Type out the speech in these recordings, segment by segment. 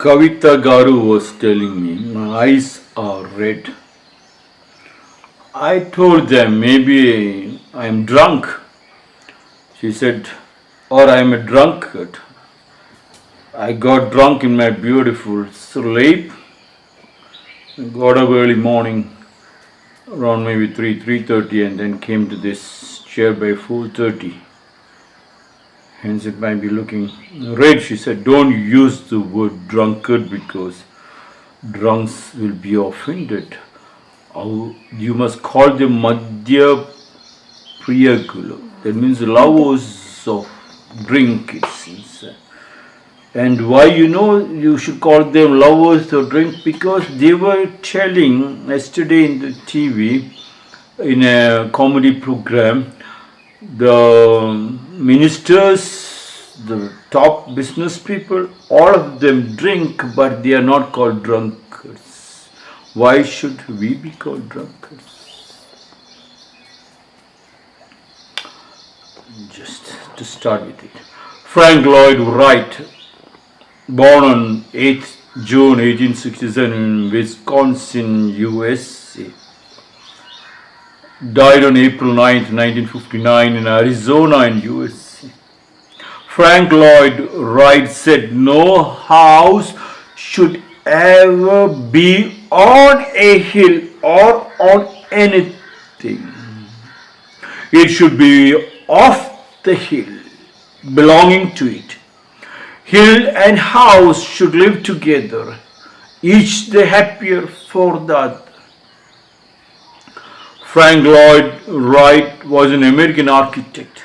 Kavita Garu was telling me, my eyes are red. I told them maybe I am drunk. She said, or I am a drunkard. I got drunk in my beautiful sleep. Got up early morning, around maybe 3:30, and then came to this chair by 4:30. Hence it might be looking red. She said, don't use the word drunkard because drunks will be offended. You must call them Madhya Priyagulu. That means lovers of drink, it seems. And why you should call them lovers of drink? Because they were telling yesterday in the TV, in a comedy program, the ministers, the top business people, all of them drink, but they are not called drunkards. Why should we be called drunkards? Just to start with it. Frank Lloyd Wright, born on 8th June 1867 in Wisconsin, USA. Died on April 9th, 1959 in Arizona in USA. Frank Lloyd Wright said, no house should ever be on a hill or on anything. It should be off the hill, belonging to it. Hill and house should live together, each the happier for the other. Frank Lloyd Wright was an American architect,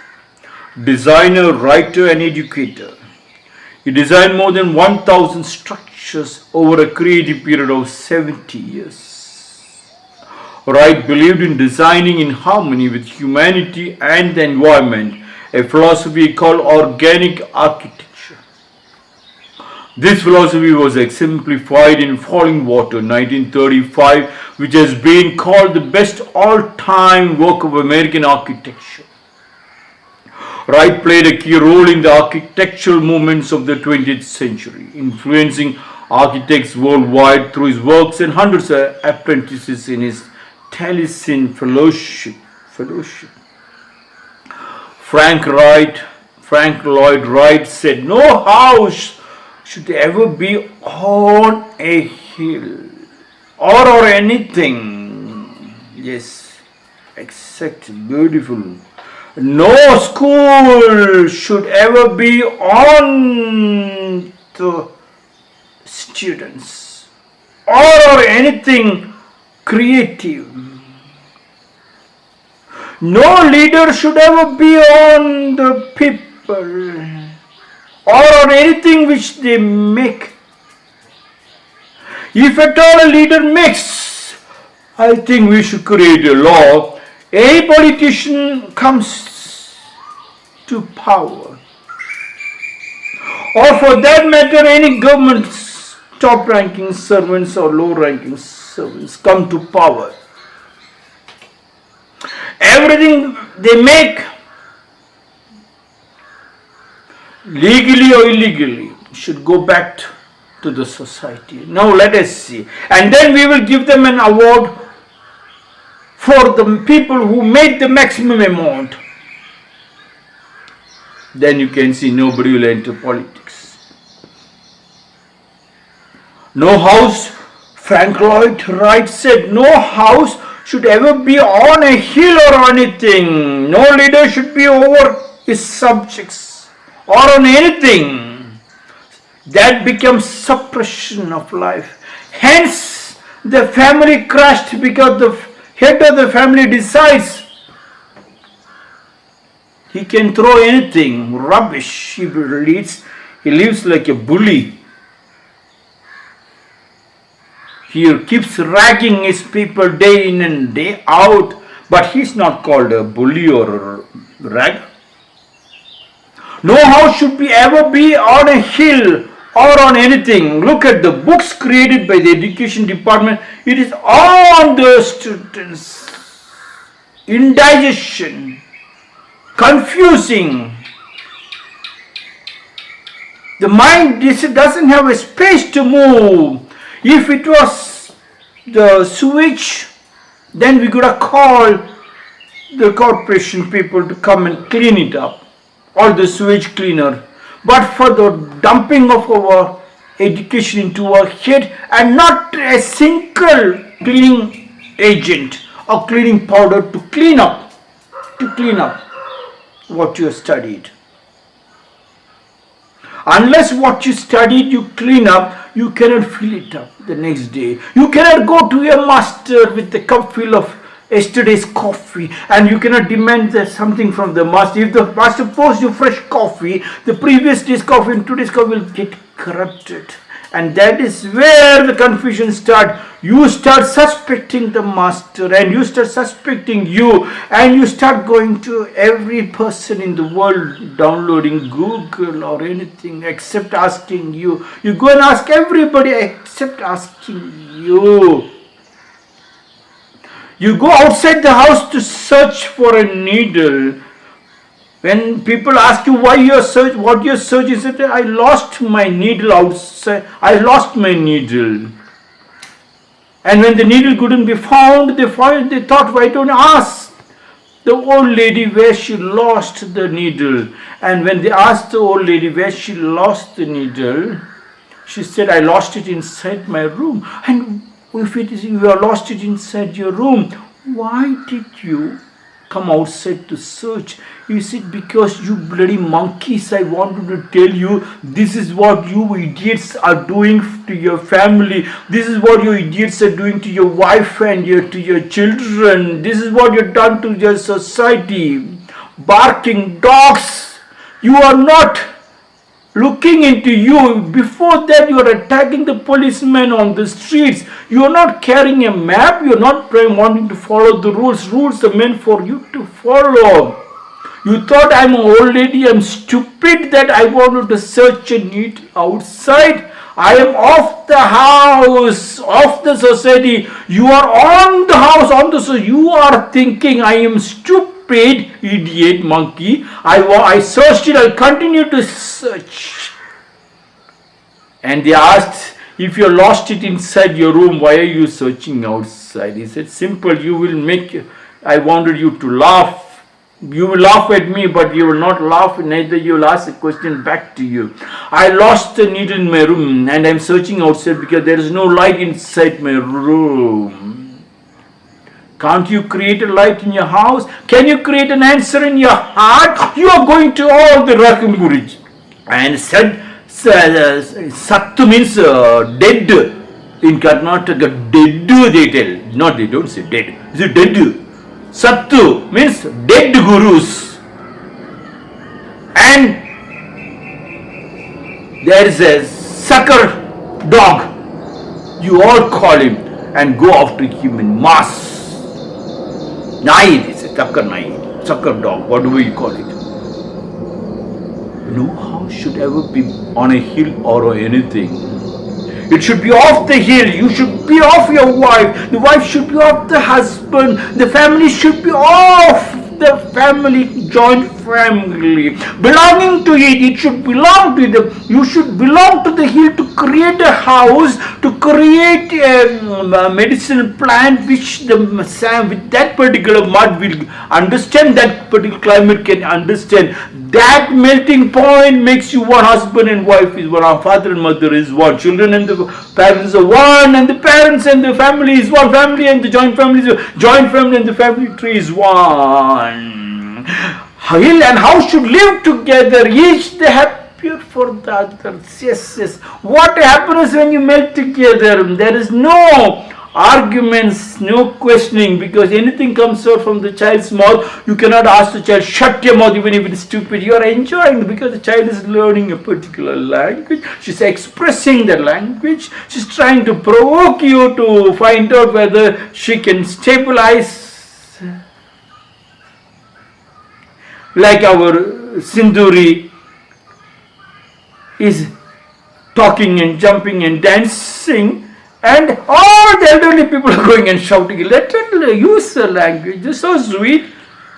designer, writer, and educator. He designed more than 1,000 structures over a creative period of 70 years. Wright believed in designing in harmony with humanity and the environment, a philosophy called organic architecture. This philosophy was exemplified in Falling Water, 1935, which has been called the best all-time work of American architecture. Wright played a key role in the architectural movements of the 20th century, influencing architects worldwide through his works and hundreds of apprentices in his Taliesin fellowship. Frank Lloyd Wright said, no house should ever be on a hill or anything. Yes, exact, beautiful. No school should ever be on the students or anything creative. No leader should ever be on the people or on anything which they make. If at all a leader makes, I think we should create a law. Any politician comes to power, or for that matter any government's top-ranking servants or low-ranking servants come to power. Everything they make, legally or illegally, should go back to the society. Now let us see. And then we will give them an award for the people who made the maximum amount. Then you can see nobody will enter politics. No house, Frank Lloyd Wright said, no house should ever be on a hill or anything. No leader should be over his subjects or on anything. That becomes suppression of life. Hence, the family crashed because the head of the family decides he can throw anything, rubbish. He lives like a bully. He keeps ragging his people day in and day out, but he's not called a bully or a rag. No house should ever be on a hill or on anything. Look at the books created by the education department. It is on the students. Indigestion, confusing. The mind doesn't have a space to move. If it was the sewage, then we could have called the corporation people to come and clean it up, or the sewage cleaner. But for the dumping of our education into our head, and not a single cleaning agent or cleaning powder to clean up what you have studied. Unless what you studied you clean up, you cannot fill it up the next day. You cannot go to your master with a cup full of yesterday's coffee, and you cannot demand something from the master. If the master pours you fresh coffee, the previous day's coffee and today's coffee will get corrupted. And that is where the confusion starts. You start suspecting the master, and you start suspecting you, and you start going to every person in the world, downloading Google or anything except asking you. You go and ask everybody except asking you. You go outside the house to search for a needle. When people ask you what you're searching, you say, I lost my needle outside. I lost my needle. And when the needle couldn't be found, they thought, why don't I ask the old lady where she lost the needle? And when they asked the old lady where she lost the needle, she said, I lost it inside my room. And if it is you have lost it inside your room, why did you come outside to search? You said, because you bloody monkeys, I wanted to tell you, this is what you idiots are doing to your family. This is what you idiots are doing to your wife and to your children. This is what you've done to your society. Barking dogs. You are not looking into you. Before that, you are attacking the policemen on the streets. You are not carrying a map. You are not wanting to follow the rules. Rules are meant for you to follow. You thought I'm an old lady. I'm stupid that I wanted to search a need outside. I am off the house, off the society. You are on the house, on the society. You are thinking I am stupid, idiot, monkey. I searched it. I'll continue to search. And they asked, if you lost it inside your room, why are you searching outside? He said, simple, I wanted you to laugh. You will laugh at me, but you will not laugh, neither you will ask a question back to you. I lost the needle in my room, and I am searching outside because there is no light inside my room. Can't you create a light in your house? Can you create an answer in your heart? You are going to all the Rakum Guruji. And said, Sattu means dead. In Karnataka, dead they tell. Not they don't say dead. It's a dead. Sattu means dead gurus. And there is a sucker dog. You all call him and go after him in mass. Nai, it's a sucker dog, whatever you call it. No house should ever be on a hill or anything. It should be off the hill. You should be off your wife. The wife should be off the husband. The family should be off the family, joint family. Belonging to it, it should belong to them. You should belong to the hill to create a house, to create a medicinal plant which the sand with that particular mud will understand, that particular climate can understand. That melting point makes you one. Husband and wife is one, our father and mother is one, children and the parents are one, and the parents and the family is one, family and the joint family is one, joint family and the family tree is one. Hill and house should live together, each the happier for the others. Yes. What happens when you melt together? There is no arguments, no questioning, because anything comes out from the child's mouth. You cannot ask the child, shut your mouth even if it is stupid. You are enjoying because the child is learning a particular language. She's expressing the language. She's trying to provoke you to find out whether she can stabilize. Like our Sindhuri is talking and jumping and dancing, and all the elderly people are going and shouting, let her use the language. It's so sweet.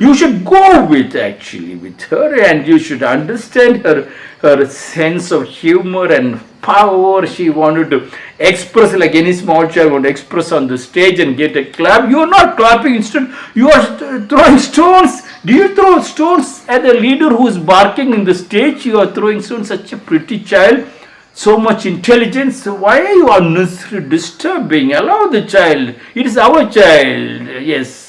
You should go with her, and you should understand her sense of humor and power. She wanted to express like any small child would express on the stage and get a clap. You are not clapping, instead you are throwing stones. Do you throw stones at a leader who is barking in the stage? You are throwing stones, such a pretty child, so much intelligence. Why are you unnecessarily disturbing? Allow the child. It is our child. Yes.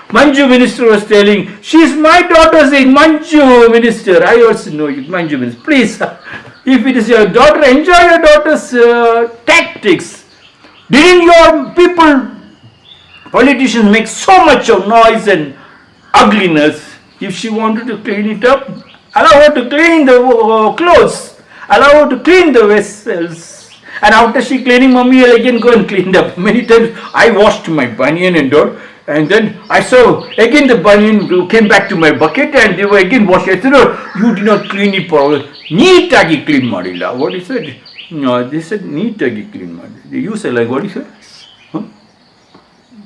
Manju minister was telling, she is my daughter, saying, Manju minister, I also know you, Manju minister. Please, if it is your daughter, enjoy your daughter's tactics. Didn't your people, politicians, make so much of noise and ugliness? If she wanted to clean it up, allow her to clean the clothes, allow her to clean the vessels. And after she cleaning, mommy will again go and clean it up. Many times I washed my banyan and all. And then I saw again the banyan came back to my bucket and they were again washed. I said, no, you did not clean it properly. Neatagi clean marilla. What he said? No, they said neatagi clean marilla. They use a like what he said? Huh?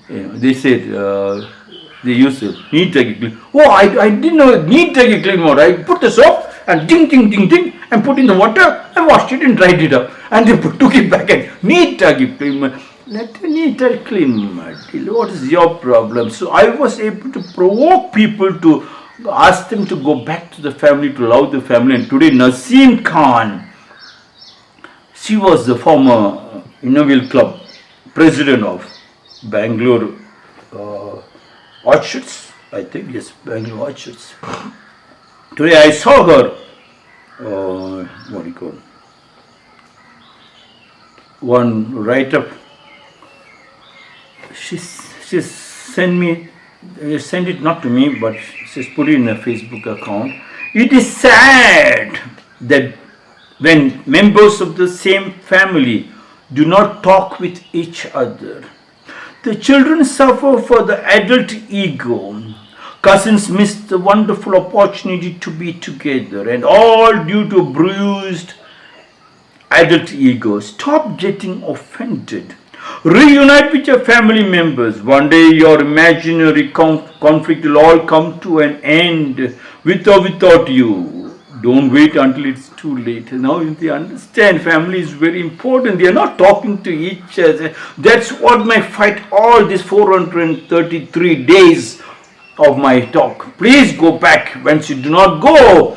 Yeah, they said they use it neatagi clean. Oh, I didn't know neatagi clean water. I put the soap and ding ding ding ding and put in the water. I washed it and dried it up. And they took it back and neatagi clean marilla. Let me neat and clean. What is your problem? So I was able to provoke people to ask them to go back to the family, to love the family. And today Naseem Khan, she was the former Innovil Club president of Bangalore Orchards, I think, yes, Bangalore Orchards. Today I saw her, what do you call it? One write-up. She sent it not to me, but she's put it in a Facebook account. It is sad that when members of the same family do not talk with each other, the children suffer for the adult ego. Cousins miss the wonderful opportunity to be together, and all due to bruised adult ego. Stop getting offended. Reunite with your family members. One day your imaginary conflict will all come to an end with or without you. Don't wait until it's too late. Now they understand family is very important. They are not talking to each other. That's what my fight all these 433 days of my talk. Please go back. Once you do not go,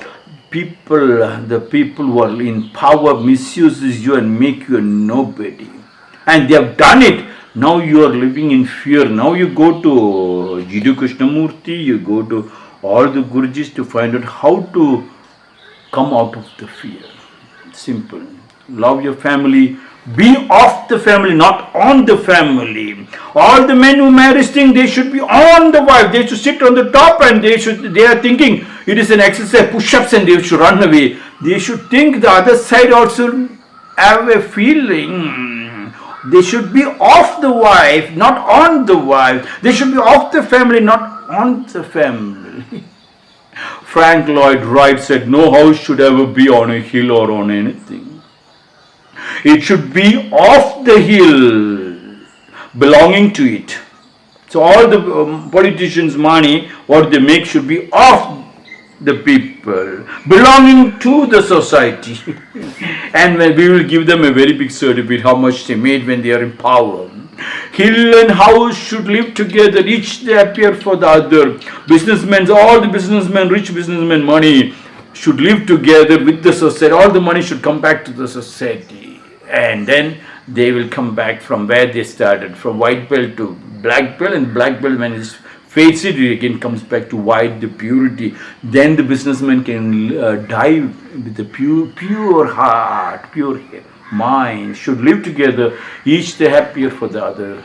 the people who are in power misuses you and make you a nobody. And they have done it. Now you are living in fear. Now you go to Jiddu Krishnamurti, you go to all the Gurujis to find out how to come out of the fear. Simple. Love your family. Be of the family, not on the family. All the men who marry this thing, they should be on the wife. They should sit on the top and they are thinking it is an exercise, push-ups, and they should run away. They should think the other side also have a feeling. They should be off the wife, not on the wife. They should be off the family, not on the family. Frank Lloyd Wright said, no house should ever be on a hill or on anything. It should be off the hill, belonging to it. So all the politicians' money, what they make should be off the people, belonging to the society. And we will give them a very big certificate how much they made when they are in power. Hill and house should live together, each they appear for the other. Businessmen, all the businessmen, rich businessmen, money should live together with the society. All the money should come back to the society. And then they will come back from where they started, from white belt to black belt, and black belt when it fades it again comes back to white, the purity. Then the businessman can die with the pure heart, pure mind, should live together, each the happier for the other.